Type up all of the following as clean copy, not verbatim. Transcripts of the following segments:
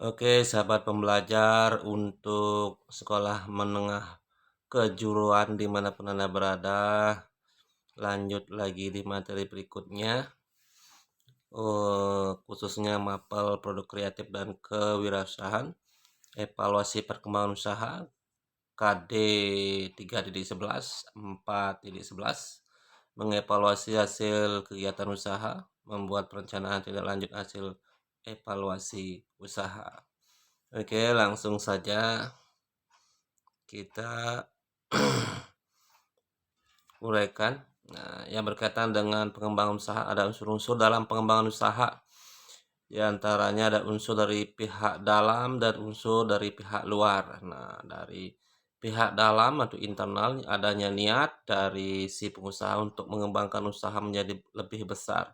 Oke, sahabat pembelajar untuk sekolah menengah kejuruan dimanapun Anda berada, lanjut lagi di materi berikutnya, khususnya mapel produk kreatif dan kewirausahaan, evaluasi perkembangan usaha, KD 3.11, 4.11, mengevaluasi hasil kegiatan usaha, membuat perencanaan tindak lanjut hasil evaluasi usaha. Oke, langsung saja kita uraikan. Nah, yang berkaitan dengan pengembangan usaha, ada unsur-unsur dalam pengembangan usaha. Di antaranya ada unsur dari pihak dalam dan unsur dari pihak luar. Nah, dari pihak dalam atau internal adanya niat dari si pengusaha untuk mengembangkan usaha menjadi lebih besar.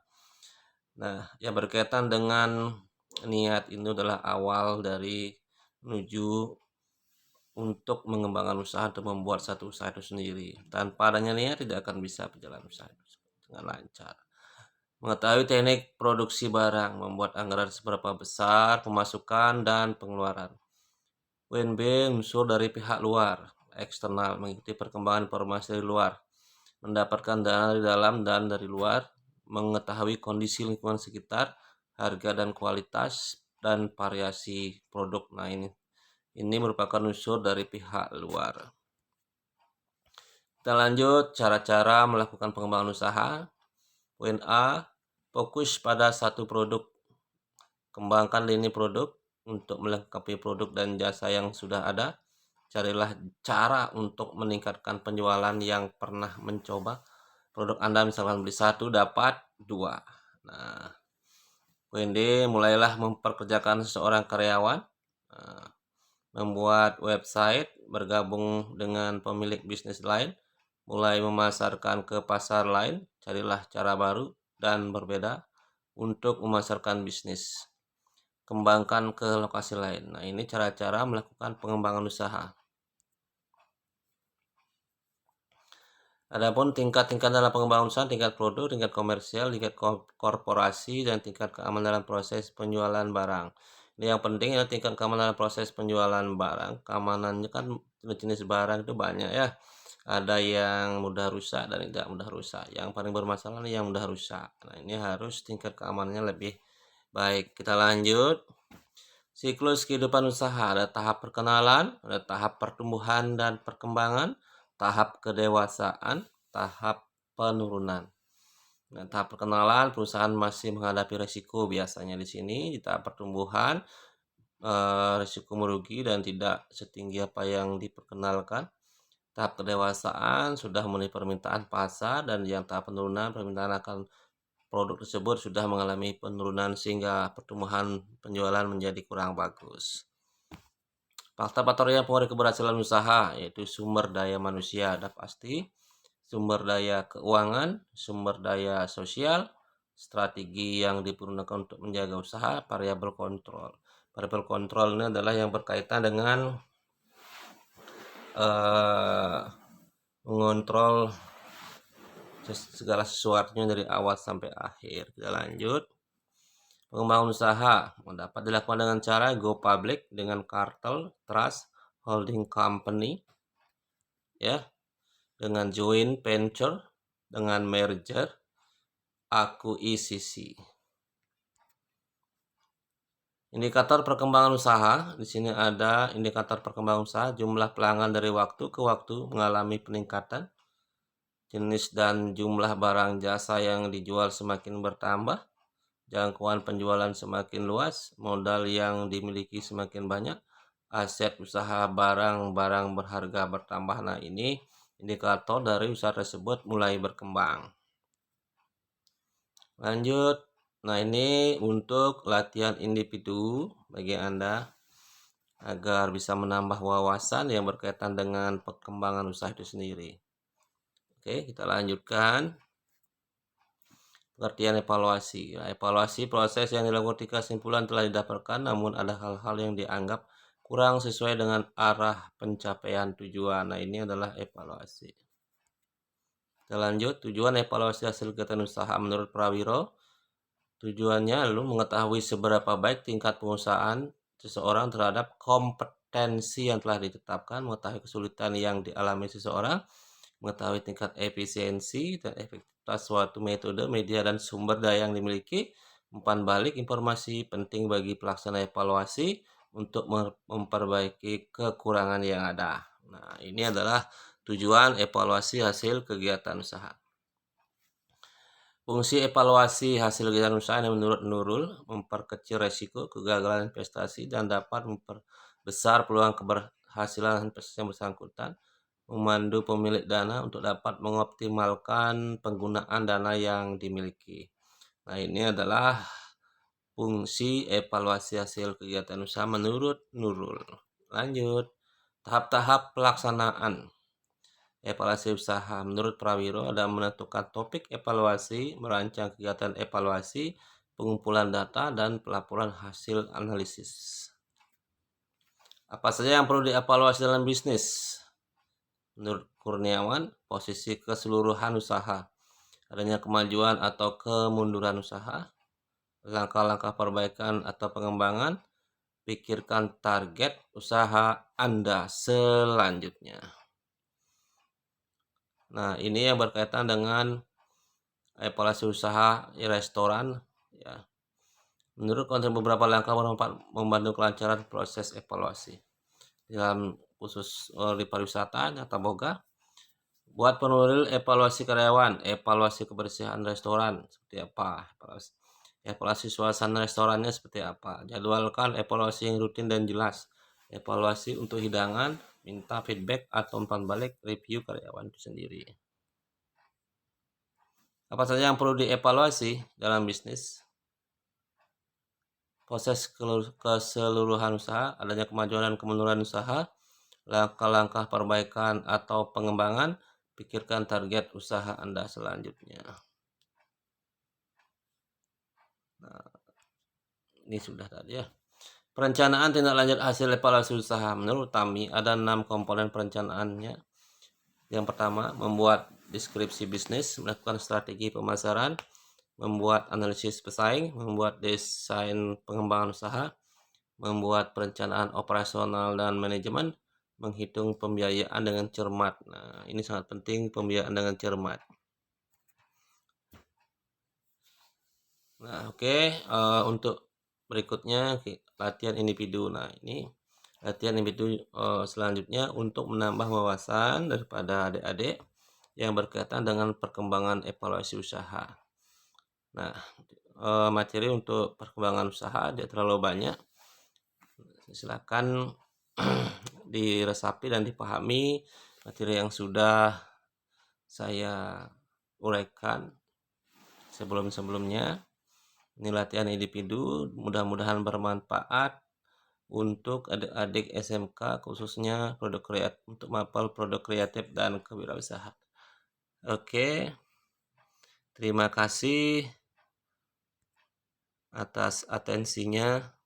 Nah, yang berkaitan dengan niat ini adalah awal dari menuju untuk mengembangkan usaha atau membuat satu usaha itu sendiri. Tanpa adanya niat tidak akan bisa berjalan usaha itu dengan lancar. Mengetahui teknik produksi barang, membuat anggaran seberapa besar pemasukan dan pengeluaran. WNB unsur dari pihak luar, eksternal, mengikuti perkembangan informasi dari luar, mendapatkan dana dari dalam dan dari luar, mengetahui kondisi lingkungan sekitar, harga dan kualitas, dan variasi produk. Nah, ini merupakan unsur dari pihak luar. Kita lanjut cara-cara melakukan pengembangan usaha. Poin A, fokus pada satu produk. Kembangkan lini produk untuk melengkapi produk dan jasa yang sudah ada. Carilah cara untuk meningkatkan penjualan yang pernah mencoba produk Anda, misalkan beli satu dapat dua. Nah, poin D, mulailah memperkerjakan seseorang karyawan. Nah, membuat website, bergabung dengan pemilik bisnis lain, mulai memasarkan ke pasar lain, carilah cara baru dan berbeda untuk memasarkan bisnis. Kembangkan ke lokasi lain. Nah, ini cara-cara melakukan pengembangan usaha. Adapun tingkat-tingkat dalam pengembangan usaha, tingkat produk, tingkat komersial, tingkat korporasi, dan tingkat keamanan dalam proses penjualan barang. Ini yang penting adalah tingkat keamanan dalam proses penjualan barang. Keamanannya kan jenis-jenis barang itu banyak ya. Ada yang mudah rusak dan tidak mudah rusak. Yang paling bermasalah yang mudah rusak. Nah, ini harus tingkat keamanannya lebih baik. Kita lanjut. Siklus kehidupan usaha, ada tahap perkenalan, ada tahap pertumbuhan dan perkembangan, tahap kedewasaan, tahap penurunan. Nah, tahap perkenalan, perusahaan masih menghadapi risiko biasanya di sini. Di tahap pertumbuhan, risiko merugi dan tidak setinggi apa yang diperkenalkan. Tahap kedewasaan sudah mulai permintaan pasar, dan yang tahap penurunan permintaan akan produk tersebut sudah mengalami penurunan sehingga pertumbuhan penjualan menjadi kurang bagus. Faktor-faktor yang mempengaruhi keberhasilan usaha yaitu sumber daya manusia, ada pasti, sumber daya keuangan, sumber daya sosial, strategi yang dipergunakan untuk menjaga usaha, variabel kontrol. Variabel kontrol ini adalah yang berkaitan dengan mengontrol segala sesuatunya dari awal sampai akhir. Kita lanjut. Pengembangan usaha dapat dilakukan dengan cara go public, dengan kartel, trust, holding company, ya, dengan joint venture, dengan merger, akuisisi. Indikator perkembangan usaha, di sini ada indikator perkembangan usaha, jumlah pelanggan dari waktu ke waktu mengalami peningkatan, jenis dan jumlah barang jasa yang dijual semakin bertambah, jangkauan penjualan semakin luas, modal yang dimiliki semakin banyak, aset usaha barang-barang berharga bertambah. Nah, ini indikator dari usaha tersebut mulai berkembang. Lanjut. Nah, ini untuk latihan individu bagi Anda agar bisa menambah wawasan yang berkaitan dengan perkembangan usaha itu sendiri. Oke, kita lanjutkan. Pengertian evaluasi. Nah, evaluasi proses yang dilakukan ketika kesimpulan telah didapatkan, namun ada hal-hal yang dianggap kurang sesuai dengan arah pencapaian tujuan. Nah, ini adalah evaluasi. Kita lanjut. Tujuan evaluasi hasil kegiatan usaha menurut Prawiro. Tujuannya lalu mengetahui seberapa baik tingkat pengusahaan seseorang terhadap kompetensi yang telah ditetapkan, mengetahui kesulitan yang dialami seseorang, mengetahui tingkat efisiensi dan efektivitas suatu metode, media, dan sumber daya yang dimiliki. Umpan balik informasi penting bagi pelaksana evaluasi untuk memperbaiki kekurangan yang ada. Nah, ini adalah tujuan evaluasi hasil kegiatan usaha. Fungsi evaluasi hasil kegiatan usaha yang menurut Nurul memperkecil resiko kegagalan investasi dan dapat memperbesar peluang keberhasilan investasi yang bersangkutan, memandu pemilik dana untuk dapat mengoptimalkan penggunaan dana yang dimiliki. Nah, ini adalah fungsi evaluasi hasil kegiatan usaha menurut Nurul. Lanjut, tahap-tahap pelaksanaan evaluasi usaha. Menurut Prawiro ada menentukan topik evaluasi, merancang kegiatan evaluasi, pengumpulan data, dan pelaporan hasil analisis. Apa saja yang perlu dievaluasi dalam bisnis? Menurut Kurniawan, posisi keseluruhan usaha, adanya kemajuan atau kemunduran usaha, langkah-langkah perbaikan atau pengembangan, pikirkan target usaha Anda selanjutnya. Nah, ini yang berkaitan dengan evaluasi usaha restoran. Ya. Menurut konten beberapa langkah membantu kelancaran proses evaluasi. Dalam khusus di pariwisata, Nyata Boga, buat penulis evaluasi karyawan, evaluasi kebersihan restoran seperti apa, evaluasi suasana restorannya seperti apa, jadwalkan evaluasi yang rutin dan jelas, evaluasi untuk hidangan, minta feedback atau umpan balik review karyawan itu sendiri. Apa saja yang perlu dievaluasi dalam bisnis? Proses keseluruhan usaha, adanya kemajuan dan kemunduran usaha, langkah-langkah perbaikan atau pengembangan, pikirkan target usaha Anda selanjutnya. Nah, ini sudah tadi ya. Perencanaan tindak lanjut hasil evaluasi usaha. Menurut Tami, ada 6 komponen perencanaannya. Yang pertama, membuat deskripsi bisnis, melakukan strategi pemasaran, membuat analisis pesaing, membuat desain pengembangan usaha, membuat perencanaan operasional dan manajemen, menghitung pembiayaan dengan cermat. Nah, ini sangat penting, pembiayaan dengan cermat. Nah, oke, untuk berikutnya latihan individu. Nah, ini latihan individu selanjutnya untuk menambah wawasan daripada adik-adik yang berkaitan dengan perkembangan evaluasi usaha. Nah, materi untuk perkembangan usaha tidak terlalu banyak. Silakan diresapi dan dipahami materi yang sudah saya uraikan sebelum-sebelumnya. Ini latihan individu, mudah-mudahan bermanfaat untuk adik-adik SMK, khususnya produk kreatif, untuk mapel produk kreatif dan kewirausahaan. Oke, terima kasih atas atensinya.